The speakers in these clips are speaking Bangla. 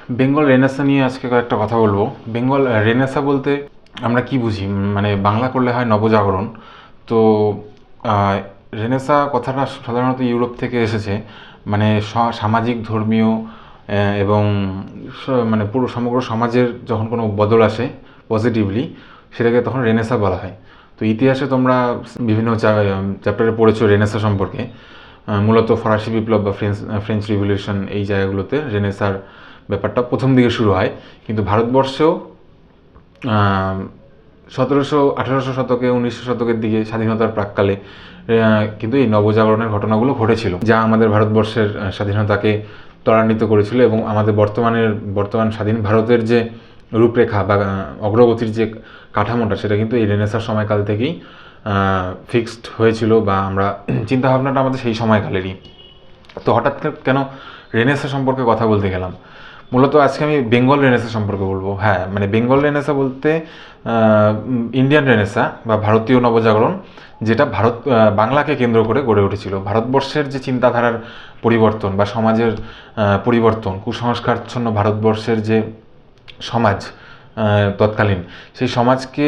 বেঙ্গল রেনেসা নিয়ে আজকে কয়েকটা কথা বলবো। বেঙ্গল রেনেসা বলতে আমরা কি বুঝি, মানে বাংলা করলে হয় নবজাগরণ। তো আহ, রেনেসা কথাটা সাধারণত ইউরোপ থেকে এসেছে, মানে সামাজিক ধর্মীয় এবং মানে পুরো সমগ্র সমাজের যখন কোনো বদল আসে পজিটিভলি, সেটাকে তখন রেনেসা বলা হয়। তো ইতিহাসে তোমরা বিভিন্ন চ্যাপ্টারে পড়েছো রেনেসা সম্পর্কে। মূলত ফরাসি বিপ্লব বা ফ্রেঞ্চ রিভলিউশন, এই জায়গাগুলোতে রেনেসার ব্যাপারটা প্রথম দিকে শুরু হয়। কিন্তু ভারতবর্ষেও 1800 শতকে 1900 শতকের দিকে স্বাধীনতার প্রাক্কালে কিন্তু এই নবজাগরণের ঘটনাগুলো ঘটেছিল, যা আমাদের ভারতবর্ষের স্বাধীনতাকে ত্বরান্বিত করেছিল এবং আমাদের বর্তমান স্বাধীন ভারতের যে রূপরেখা বা অগ্রগতির যে কাঠামোটা, সেটা কিন্তু এই রেনেসার সময়কাল থেকেই ফিক্সড হয়েছিল, বা আমরা চিন্তাভাবনাটা আমাদের সেই সময়কালেরই। তো হঠাৎ কেন রেনেসা সম্পর্কে কথা বলতে গেলাম? মূলত আজকে আমি বেঙ্গল রেনেসা সম্পর্কে বলবো। হ্যাঁ, মানে বেঙ্গল রেনেসা বলতে ইন্ডিয়ান রেনেসা বা ভারতীয় নবজাগরণ, যেটা বাংলাকে কেন্দ্র করে গড়ে উঠেছিল। ভারতবর্ষের যে চিন্তাধারার পরিবর্তন বা সমাজের পরিবর্তন, কুসংস্কারচ্ছন্ন ভারতবর্ষের যে সমাজ তৎকালীন, সেই সমাজকে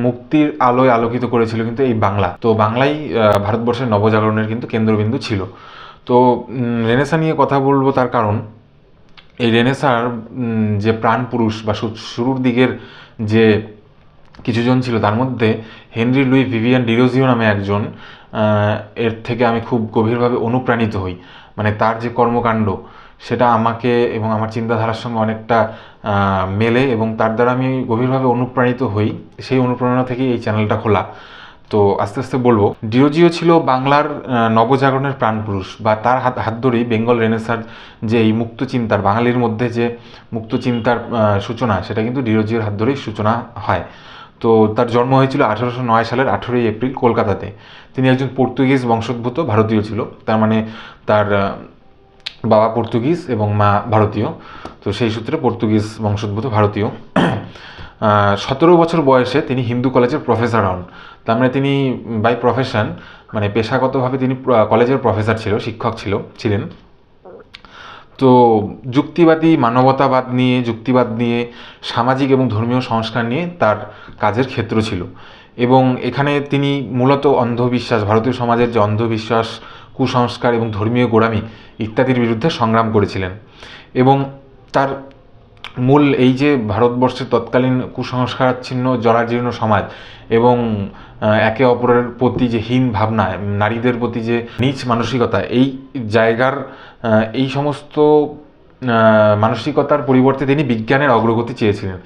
মুক্তির আলোয় আলোকিত করেছিল কিন্তু এই বাংলা। তো বাংলাই ভারতবর্ষের নবজাগরণের কিন্তু কেন্দ্রবিন্দু ছিল। তো রেনেসা নিয়ে কথা বলবো তার কারণ, এই রেনেসার যে প্রাণ পুরুষ বা শুরুর দিকের যে কিছুজন ছিল, তার মধ্যে হেনরি লুই ভিভিয়ান ডিরোজিও নামে একজন, এর থেকে আমি খুব গভীরভাবে অনুপ্রাণিত হই। মানে তার যে কর্মকাণ্ড, সেটা আমাকে এবং আমার চিন্তাধারার সঙ্গে অনেকটা মেলে, এবং তার দ্বারা আমি গভীরভাবে অনুপ্রাণিত হই। সেই অনুপ্রেরণা থেকেই এই চ্যানেলটা খোলা। তো আস্তে আস্তে বলবো, ডিরোজিও ছিল বাংলার নবজাগরণের প্রাণপুরুষ, বা তার হাত ধরেই বেঙ্গল রেনেসার যে এই মুক্তচিন্তার, বাঙালির মধ্যে যে মুক্তচিন্তার সূচনা, সেটা কিন্তু ডিরোজিওর হাত ধরেই সূচনা হয়। তো তার জন্ম হয়েছিল 1809 সালের 18ই এপ্রিল কলকাতাতে। তিনি একজন পর্তুগিজ বংশোদ্ভূত ভারতীয় ছিল। তার মানে তার বাবা পর্তুগিজ এবং মা ভারতীয়। তো সেই সূত্রে পর্তুগিজ বংশোদ্ভূত ভারতীয়। 17 বছর বয়সে তিনি হিন্দু কলেজের প্রফেসর হন। তার মানে তিনি বাই প্রফেশন, মানে পেশাগতভাবে তিনি কলেজের প্রফেসর শিক্ষক ছিলেন। তো যুক্তিবাদ নিয়ে সামাজিক এবং ধর্মীয় সংস্কার নিয়ে তার কাজের ক্ষেত্র ছিল। এবং এখানে তিনি মূলত অন্ধবিশ্বাস, ভারতীয় সমাজের যে অন্ধবিশ্বাস, কুসংস্কার এবং ধর্মীয় গোঁড়ামি ইত্যাদির বিরুদ্ধে সংগ্রাম করেছিলেন। এবং তার মূল এই যে ভারতবর্ষের তৎকালীন কুসংস্কারাচ্ছিন্ন জরাজীর্ণ সমাজ এবং একে অপরের প্রতি যে হীন ভাবনা, নারীদের প্রতি যে নীচ মানসিকতা, এই জায়গার এই সমস্ত মানসিকতার পরিবর্তে তিনি বিজ্ঞানের অগ্রগতি চেয়েছিলেন।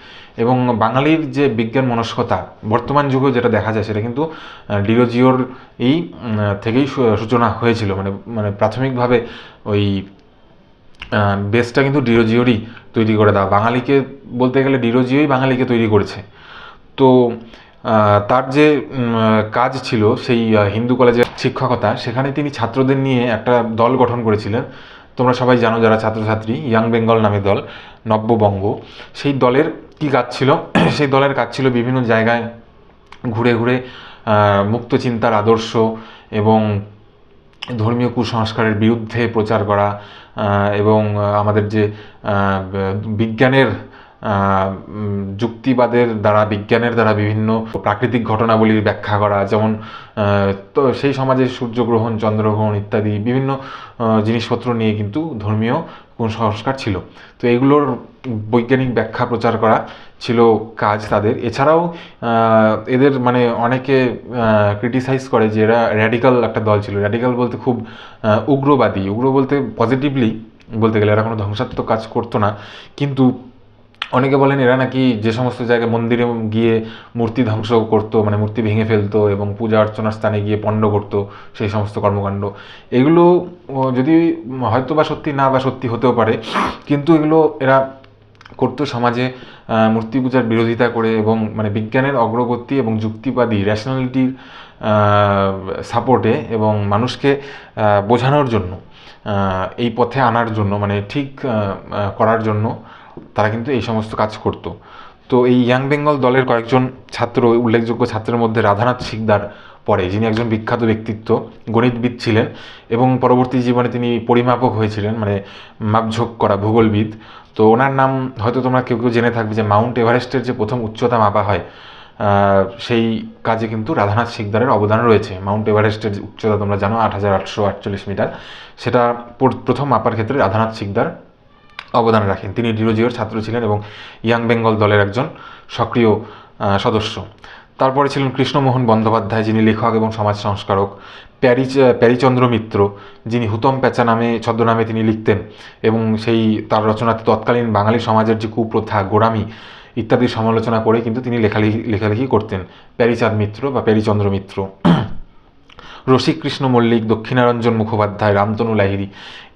এবং বাঙালির যে বিজ্ঞান মনস্কতা বর্তমান যুগেও যেটা দেখা যায়, সেটা কিন্তু ডিরোজিওর এই থেকেই সূচনা হয়েছিল। মানে মানে প্রাথমিকভাবে ওই বেসটা কিন্তু ডিরোজিওরই তৈরি করে দেওয়া। বাঙালিকে বলতে গেলে ডিরোজিওই বাঙালিকে তৈরি করেছে। তো তার যে কাজ ছিল সেই হিন্দু কলেজের শিক্ষকতা, সেখানে তিনি ছাত্রদের নিয়ে একটা দল গঠন করেছিলেন। তোমরা সবাই জানো যারা ছাত্রছাত্রী, ইয়াং বেঙ্গল নামে দল, নব্যবঙ্গ। সেই দলের কি কাজ ছিল? সেই দলের কাজ ছিল বিভিন্ন জায়গায় ঘুরে ঘুরে মুক্ত চিন্তার আদর্শ এবং ধর্মীয় কুসংস্কারের বিরুদ্ধে প্রচার করা, এবং আমাদের যে বিজ্ঞানের বিজ্ঞানের দ্বারা বিভিন্ন প্রাকৃতিক ঘটনাবলীর ব্যাখ্যা করা। যেমন তো সেই সমাজে সূর্যগ্রহণ, চন্দ্রগ্রহণ ইত্যাদি বিভিন্ন জিনিসপত্র নিয়ে কিন্তু ধর্মীয় কুসংস্কার ছিল। তো এগুলোর বৈজ্ঞানিক ব্যাখ্যা প্রচার করা ছিল কাজ তাদের। এছাড়াও এদের মানে অনেকে ক্রিটিসাইজ করে যে এরা র্যাডিক্যাল একটা দল ছিল। র্যাডিক্যাল বলতে খুব উগ্রবাদী, উগ্র বলতে পজিটিভলি বলতে গেলে এরা কোনো ধ্বংসাত্মক কাজ করতো না। কিন্তু অনেকে বলেন এরা নাকি যে সমস্ত জায়গায় মন্দিরে গিয়ে মূর্তি ধ্বংস করতো, মানে মূর্তি ভেঙে ফেলতো এবং পূজা অর্চনার স্থানে গিয়ে পণ্ড করতো, সেই সমস্ত কর্মকাণ্ড, এগুলো যদি হয়তো বা সত্যি না বা সত্যি হতেও পারে, কিন্তু এগুলো এরা করতো সমাজে মূর্তি পূজার বিরোধিতা করে, এবং মানে বিজ্ঞানের অগ্রগতি এবং যুক্তিবাদী র্যাশনালিটির সাপোর্টে এবং মানুষকে বোঝানোর জন্য, এই পথে আনার জন্য, মানে ঠিক করার জন্য তারা কিন্তু এই সমস্ত কাজ করতো। তো এই ইয়াং বেঙ্গল দলের কয়েকজন ছাত্র, উল্লেখযোগ্য ছাত্রের মধ্যে রাধানাথ সিকদার পরে, যিনি একজন বিখ্যাত ব্যক্তিত্ব, গণিতবিদ ছিলেন এবং পরবর্তী জীবনে তিনি পরিমাপক হয়েছিলেন, মানে মাপঝোঁক করা ভূগোলবিদ। তো ওনার নাম হয়তো তোমরা কেউ কেউ জেনে থাকবে যে মাউন্ট এভারেস্টের যে প্রথম উচ্চতা মাপা হয়, সেই কাজে কিন্তু রাধানাথ সিকদারের অবদান রয়েছে। মাউন্ট এভারেস্টের উচ্চতা তোমরা জানো 8,848 মিটার, সেটা প্রথম মাপার ক্ষেত্রে রাধানাথ সিকদার অবদান রাখেন। তিনি ডিরোজিওর ছাত্র ছিলেন এবং ইয়াং বেঙ্গল দলের একজন সক্রিয় সদস্য। তারপরে ছিলেন কৃষ্ণমোহন বন্দ্যোপাধ্যায়, যিনি লেখক এবং সমাজ সংস্কারক। প্যারীচন্দ্র মিত্র, যিনি হুতম প্যাঁচা নামে ছদ্মনামে তিনি লিখতেন এবং সেই তার রচনাতে তৎকালীন বাঙালি সমাজের যে কুপ্রথা, গোঁড়ামি ইত্যাদির সমালোচনা করে কিন্তু তিনি লেখালেখি করতেন। প্যারীচাঁদ মিত্র বা প্যারীচন্দ্র মিত্র। রসিককৃষ্ণ মল্লিক, দক্ষিণারঞ্জন মুখোপাধ্যায়, রামতনু লাহিড়ী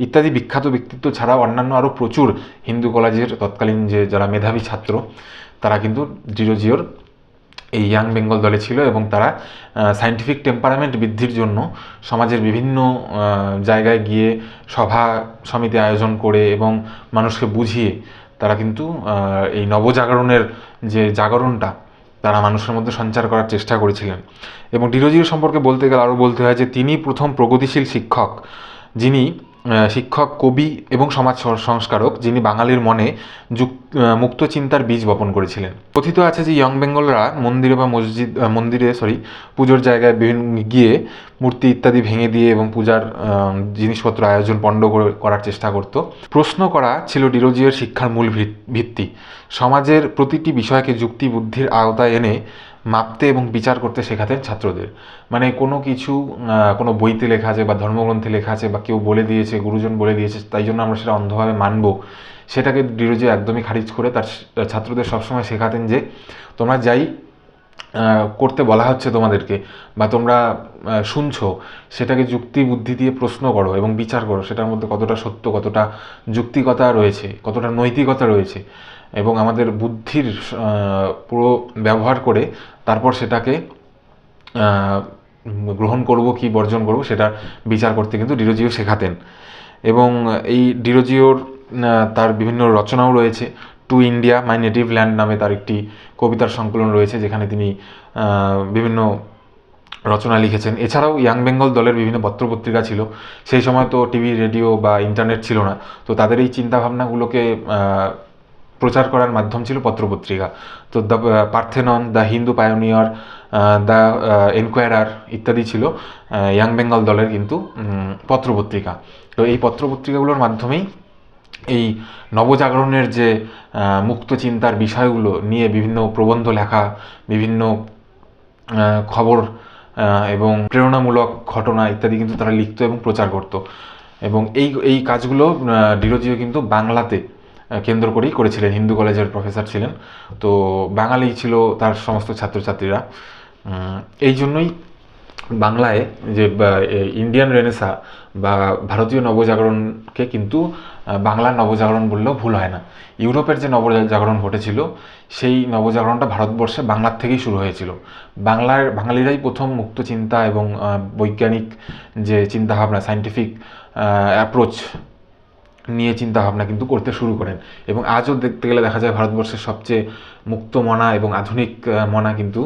ইত্যাদি বিখ্যাত ব্যক্তিত্ব ছাড়াও অন্যান্য আরও প্রচুর হিন্দু কলেজের তৎকালীন যে যারা মেধাবী ছাত্র, তারা কিন্তু ডিরোজিওর এই ইয়াং বেঙ্গল দলে ছিল এবং তারা সায়েন্টিফিক টেম্পারামেন্ট বৃদ্ধির জন্য সমাজের বিভিন্ন জায়গায় গিয়ে সভা সমিতি আয়োজন করে এবং মানুষকে বুঝিয়ে তারা কিন্তু এই নবজাগরণের যে জাগরণটা তারা মানুষের মধ্যে সঞ্চার করার চেষ্টা করেছিলেন। এবং ডিরোজিও সম্পর্কে বলতে গেলে আরও বলতে হয় যে তিনি প্রথম প্রগতিশীল শিক্ষক, যিনি শিক্ষক, কবি এবং সমাজ সংস্কারক, যিনি বাঙালির মনে মুক্ত চিন্তার বীজ বপন করেছিলেন। কথিত আছে যে ইয়ং বেঙ্গলরা মন্দিরে পুজোর জায়গায় গিয়ে মূর্তি ইত্যাদি ভেঙে দিয়ে এবং পূজার জিনিসপত্র আয়োজন পণ্ড করার চেষ্টা করত। প্রশ্ন করা ছিল ডিরোজিওর শিক্ষার মূল ভিত্তি। সমাজের প্রতিটি বিষয়কে যুক্তি বুদ্ধির আওতায় এনে মাপতে এবং বিচার করতে শেখাতেন ছাত্রদের। মানে কোনো কিছু কোনো বইতে লেখা আছে বা ধর্মগ্রন্থে লেখা আছে বা কেউ বলে দিয়েছে, গুরুজন বলে দিয়েছে, তাই জন্য আমরা সেটা অন্ধভাবে মানব, সেটাকে ডিরোজিও একদমই খারিজ করে তার ছাত্রদের সবসময় শেখাতেন যে তোমরা যাই করতে বলা হচ্ছে তোমাদেরকে বা তোমরা শুনছো, সেটাকে যুক্তি বুদ্ধি দিয়ে প্রশ্ন করো এবং বিচার করো, সেটার মধ্যে কতটা সত্য, কতটা যুক্তিকতা রয়েছে, কতটা নৈতিকতা রয়েছে, এবং আমাদের বুদ্ধির পুরো ব্যবহার করে তারপর সেটাকে গ্রহণ করব কি বর্জন করব সেটা বিচার করতে কিন্তু ডিরোজিও শেখাতেন। এবং এই ডিরোজিওর তার বিভিন্ন রচনাও রয়েছে। To India my native land নামে তার একটি কবিতার সংকলন রয়েছে, যেখানে তিনি বিভিন্ন রচনা লিখেছেন। এছাড়াও ইয়াং বেঙ্গল দলের বিভিন্ন পত্রপত্রিকা ছিল। সেই সময় তো টিভি, রেডিও বা ইন্টারনেট ছিল না, তো তাদের এই চিন্তাভাবনাগুলোকে প্রচার করার মাধ্যম ছিল পত্রপত্রিকা। তো the Parthenon, the Hindu Pioneer, the Enquirer ইত্যাদি ছিল ইয়াং বেঙ্গল দলের কিন্তু পত্রপত্রিকা। তো এই পত্রপত্রিকাগুলোর মাধ্যমেই এই নবজাগরণের যে মুক্ত চিন্তার বিষয়গুলো নিয়ে বিভিন্ন প্রবন্ধ লেখা, বিভিন্ন খবর এবং প্রেরণামূলক ঘটনা ইত্যাদি কিন্তু তারা লিখত এবং প্রচার করত। এবং এই কাজগুলো ডিরোজিও কিন্তু বাংলাতে কেন্দ্র করেই করেছিলেন। হিন্দু কলেজের প্রফেসর ছিলেন, তো বাঙালি ছিল তার সমস্ত ছাত্রছাত্রীরা। এই জন্যই বাংলায় যে ইন্ডিয়ান রেনেসা বা ভারতীয় নবজাগরণকে কিন্তু বাংলার নবজাগরণ বললেও ভুল হয় না। ইউরোপের যে নবজাগরণ ঘটেছিল সেই নবজাগরণটা ভারতবর্ষে বাংলার থেকেই শুরু হয়েছিল। বাঙালিরাই প্রথম মুক্ত চিন্তা এবং বৈজ্ঞানিক যে চিন্তাভাবনা, সায়েন্টিফিক অ্যাপ্রোচ নিয়ে চিন্তাভাবনা কিন্তু করতে শুরু করেন। এবং আজও দেখতে গেলে দেখা যায় ভারতবর্ষের সবচেয়ে মুক্ত মনা এবং আধুনিক মনা কিন্তু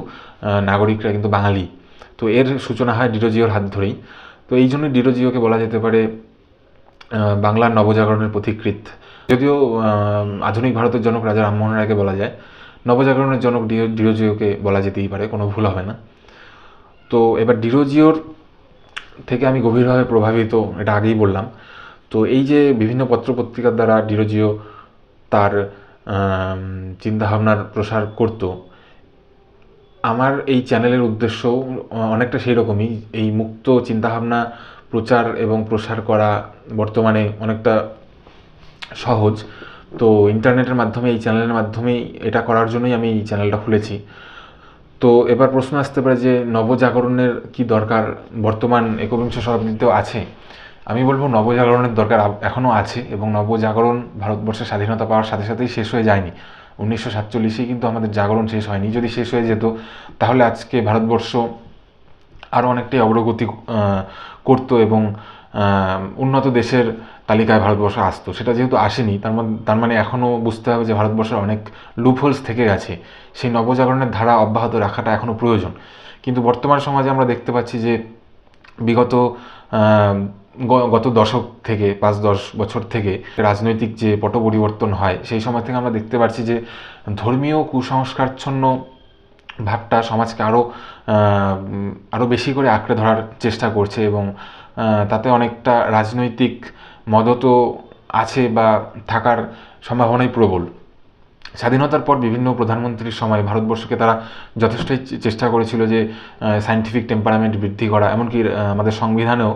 নাগরিকরা কিন্তু বাঙালি। তো এর সূচনা হয় ডিরোজিওর হাত ধরেই। তো এই জন্য ডিরোজিওকে বলা যেতে পারে বাংলার নবজাগরণের পথিকৃৎ। যদিও আধুনিক ভারতের জনক রাজা রামমোহন রায়কে বলা যায়, নবজাগরণের জনক ডিরোজিওকে বলা যেতেই পারে, কোনো ভুল হবে না। তো এবার ডিরোজিওর থেকে আমি গভীরভাবে প্রভাবিত, এটা আগেই বললাম। তো এই যে বিভিন্ন পত্রপত্রিকার দ্বারা ডিরোজিও তার চিন্তাভাবনার প্রসার করত, আমার এই চ্যানেলের উদ্দেশ্য অনেকটা সেই রকমই। এই মুক্ত চিন্তাভাবনা প্রচার এবং প্রসার করা বর্তমানে অনেকটা সহজ। তো ইন্টারনেটের মাধ্যমে, এই চ্যানেলের মাধ্যমেই এটা করার জন্যই আমি এই চ্যানেলটা খুলেছি। তো এবার প্রশ্ন আসতে পারে যে নবজাগরণের কি দরকার বর্তমান একবিংশ শতাব্দীতেও আছে? আমি বলবো নবজাগরণের দরকার এখনও আছে, এবং নবজাগরণ ভারতবর্ষের স্বাধীনতা পাওয়ার সাথে সাথেই শেষ হয়ে যায়নি। 1947 কিন্তু আমাদের জাগরণ শেষ হয়নি। যদি শেষ হয়ে যেত তাহলে আজকে ভারতবর্ষ আরও অনেকটাই অগ্রগতি করতো এবং উন্নত দেশের তালিকায় ভারতবর্ষ আসতো, সেটা যেহেতু আসেনি, তার মানে এখনও বুঝতে হবে যে ভারতবর্ষের অনেক লুপহোলস থেকে গেছে। সেই নবজাগরণের ধারা অব্যাহত রাখাটা এখনও প্রয়োজন। কিন্তু বর্তমান সমাজে আমরা দেখতে পাচ্ছি যে বিগত গত দশক থেকে 5-10 বছর থেকে রাজনৈতিক যে পট পরিবর্তন হয়, সেই সময় থেকে আমরা দেখতে পাচ্ছি যে ধর্মীয় কুসংস্কারচ্ছন্ন ভাবটা সমাজকে আরও বেশি করে আঁকড়ে ধরার চেষ্টা করছে, এবং তাতে অনেকটা রাজনৈতিক মদতও আছে বা থাকার সম্ভাবনাই প্রবল। স্বাধীনতার পর বিভিন্ন প্রধানমন্ত্রীর সময় ভারতবর্ষকে তারা যথেষ্টই চেষ্টা করেছিল যে সায়েন্টিফিক টেম্পারামেন্ট বৃদ্ধি করা, এমনকি আমাদের সংবিধানেও,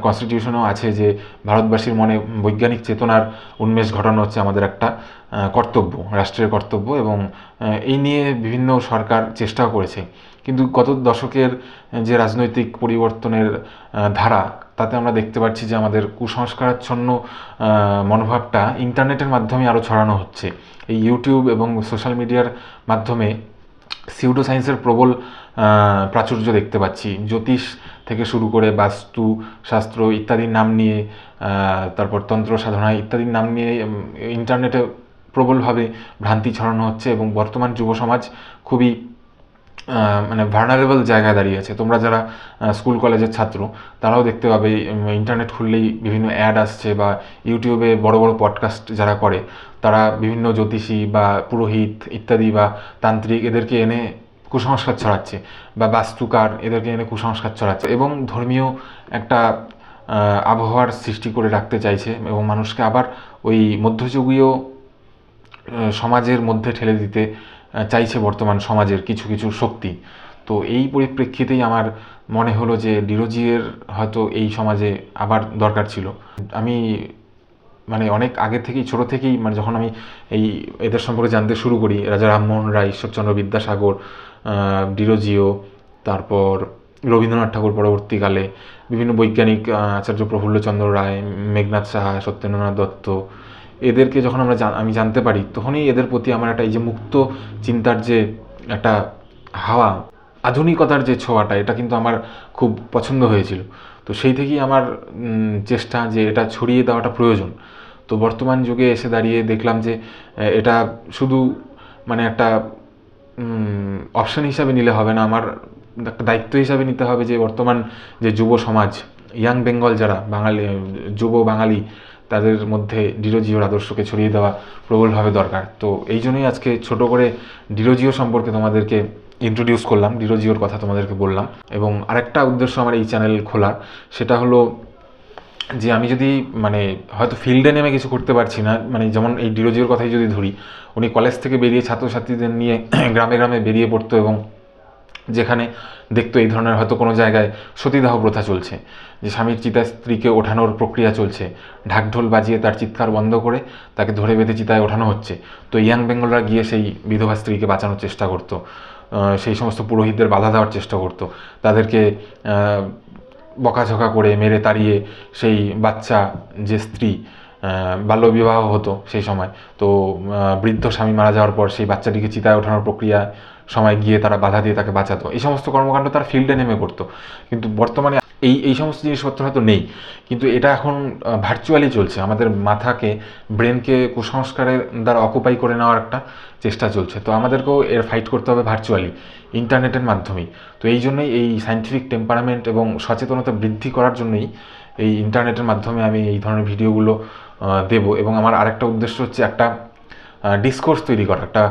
কনস্টিটিউশনেও আছে যে ভারতবাসীর মনে বৈজ্ঞানিক চেতনার উন্মেষ ঘটানো হচ্ছে আমাদের একটা কর্তব্য, রাষ্ট্রের কর্তব্য, এবং এই নিয়ে বিভিন্ন সরকার চেষ্টাও করেছে। কিন্তু গত দশকের যে রাজনৈতিক পরিবর্তনের ধারা, তাতে আমরা দেখতে পাচ্ছি যে আমাদের কুসংস্কারাচ্ছন্ন মনোভাবটা ইন্টারনেটের মাধ্যমে আরও ছড়ানো হচ্ছে। এই ইউটিউব এবং সোশ্যাল মিডিয়ার মাধ্যমে সিউডো সায়েন্সের প্রবল প্রাচুর্য দেখতে পাচ্ছি। জ্যোতিষ থেকে শুরু করে বাস্তু শাস্ত্র ইত্যাদির নাম নিয়ে, তারপর তন্ত্র সাধনা ইত্যাদির নাম নিয়ে ইন্টারনেটে প্রবলভাবে ভ্রান্তি ছড়ানো হচ্ছে, এবং বর্তমান যুব সমাজ খুবই মানে ভার্নারেবল জায়গায় দাঁড়িয়েছে। তোমরা যারা স্কুল কলেজের ছাত্র, তারাও দেখতে পাবে ইন্টারনেট খুললেই বিভিন্ন অ্যাড আসছে, বা ইউটিউবে বড় বড় পডকাস্ট যারা করে তারা বিভিন্ন জ্যোতিষী বা পুরোহিত ইত্যাদি বা তান্ত্রিক এদেরকে এনে কুসংস্কার ছড়াচ্ছে, বা বাস্তুকার এদেরকে এনে কুসংস্কার ছড়াচ্ছে, এবং ধর্মীয় একটা আবহাওয়ার সৃষ্টি করে রাখতে চাইছে, এবং মানুষকে আবার ওই মধ্যযুগীয় সমাজের মধ্যে ঠেলে দিতে চাইছে বর্তমান সমাজের কিছু কিছু শক্তি। তো এই পরিপ্রেক্ষিতেই আমার মনে হলো যে ডিরোজিওর হয়তো এই সমাজে আবার দরকার ছিল। আমি মানে অনেক আগে থেকেই, ছোটো থেকেই, মানে যখন আমি এদের সম্পর্কে জানতে শুরু করি, রাজা রামমোহন রায়, ঈশ্বরচন্দ্র বিদ্যাসাগর, ডিরোজিও, তারপর রবীন্দ্রনাথ ঠাকুর, পরবর্তীকালে বিভিন্ন বৈজ্ঞানিক, আচার্য প্রফুল্লচন্দ্র রায়, মেঘনাথ সাহা, সত্যেন্দ্রনাথ দত্ত, এদেরকে যখন আমি জানতে পারি, তখনই এদের প্রতি আমার একটা এই যে মুক্ত চিন্তার যে একটা হাওয়া, আধুনিকতার যে ছোঁয়াটা, এটা কিন্তু আমার খুব পছন্দ হয়েছিল। তো সেই থেকেই আমার চেষ্টা যে এটা ছড়িয়ে দেওয়াটা প্রয়োজন। তো বর্তমান যুগে এসে দাঁড়িয়ে দেখলাম যে এটা শুধু মানে একটা অপশন হিসাবে নিলে হবে না, আমার একটা দায়িত্ব হিসাবে নিতে হবে যে বর্তমান যে যুব সমাজ, ইয়াং বেঙ্গল যারা বাঙালি, যুব বাঙালি, তাদের মধ্যে ডিরোজিওর আদর্শকে ছড়িয়ে দেওয়া প্রবলভাবে দরকার। তো এই জন্যই আজকে ছোট করে ডিরোজিও সম্পর্কে তোমাদেরকে ইন্ট্রোডিউস করলাম, ডিরোজিওর কথা তোমাদেরকে বললাম। এবং আরেকটা উদ্দেশ্য আমার এই চ্যানেল খোলার, সেটা হলো যে আমি যদি মানে হয়তো ফিল্ডে নেমে কিছু করতে পারছি না, মানে যেমন এই ডিরোজিওর কথাই যদি ধরি, উনি কলেজ থেকে বেরিয়ে ছাত্রছাত্রীদের নিয়ে গ্রামে গ্রামে বেরিয়ে পড়তো, এবং যেখানে দেখতো এই ধরনের হয়তো কোনো জায়গায় সতীদাহ প্রথা চলছে, যে স্বামীর চিতায় স্ত্রীকে ওঠানোর প্রক্রিয়া চলছে, ঢাকঢোল বাজিয়ে তার চিৎকার বন্ধ করে তাকে ধরে বেঁধে চিতায় ওঠানো হচ্ছে, তো ইয়াং বেঙ্গলরা গিয়ে সেই বিধবা স্ত্রীকে বাঁচানোর চেষ্টা করতো, সেই সমস্ত পুরোহিতদের বাধা দেওয়ার চেষ্টা করতো, তাদেরকে বকাঝকা করে মেরে তাড়িয়ে সেই বাচ্চা যে স্ত্রী, বাল্যবিবাহ হতো সেই সময়, তো বৃদ্ধ স্বামী মারা যাওয়ার পর সেই বাচ্চাটিকে চিতায় ওঠানোর প্রক্রিয়া সময় গিয়ে তারা বাধা দিয়ে তাকে বাঁচাতো। এই সমস্ত কর্মকাণ্ড তারা ফিল্ডে নেমে করতো। কিন্তু বর্তমানে এই সমস্ত জিনিসপত্র হয়তো নেই, কিন্তু এটা এখন ভার্চুয়ালি চলছে। আমাদের মাথাকে, ব্রেনকে কুসংস্কারের দ্বারা অকুপাই করে নেওয়ার একটা চেষ্টা চলছে। তো আমাদেরকেও এর ফাইট করতে হবে ভার্চুয়ালি, ইন্টারনেটের মাধ্যমেই। তো এই জন্যই এই সায়েন্টিফিক টেম্পারামেন্ট এবং সচেতনতা বৃদ্ধি করার জন্যই এই ইন্টারনেটের মাধ্যমে আমি এই ধরনের ভিডিওগুলো দেব। এবং আমার আরেকটা উদ্দেশ্য হচ্ছে একটা ডিসকোর্স তৈরি করা, একটা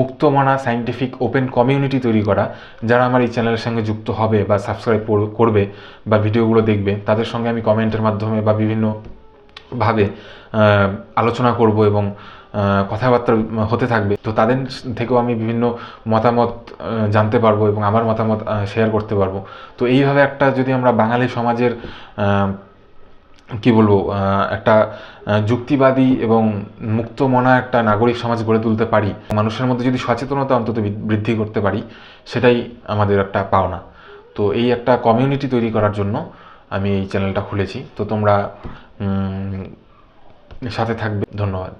মুক্তমনা সায়েন্টিফিক ওপেন কমিউনিটি তৈরি করা। যারা আমার এই চ্যানেলের সঙ্গে যুক্ত হবে বা সাবস্ক্রাইব করবে বা ভিডিওগুলো দেখবে, তাদের সঙ্গে আমি কমেন্টের মাধ্যমে বা বিভিন্নভাবে আলোচনা করব, এবং কথাবার্তা হতে থাকবে। তো তাদের থেকেও আমি বিভিন্ন মতামত জানতে পারবো, এবং আমার মতামত শেয়ার করতে পারবো। তো এইভাবে একটা যদি আমরা বাঙালি সমাজের কি বলবো, একটা যুক্তিবাদী এবং মুক্তমনা একটা নাগরিক সমাজ গড়ে তুলতে পারি, মানুষের মধ্যে যদি সচেতনতা অন্তত বৃদ্ধি করতে পারি, সেটাই আমাদের একটা পাওনা। তো এই একটা কমিউনিটি তৈরি করার জন্য আমি এই চ্যানেলটা খুলেছি। তো তোমরা সাথে থাকবে। ধন্যবাদ।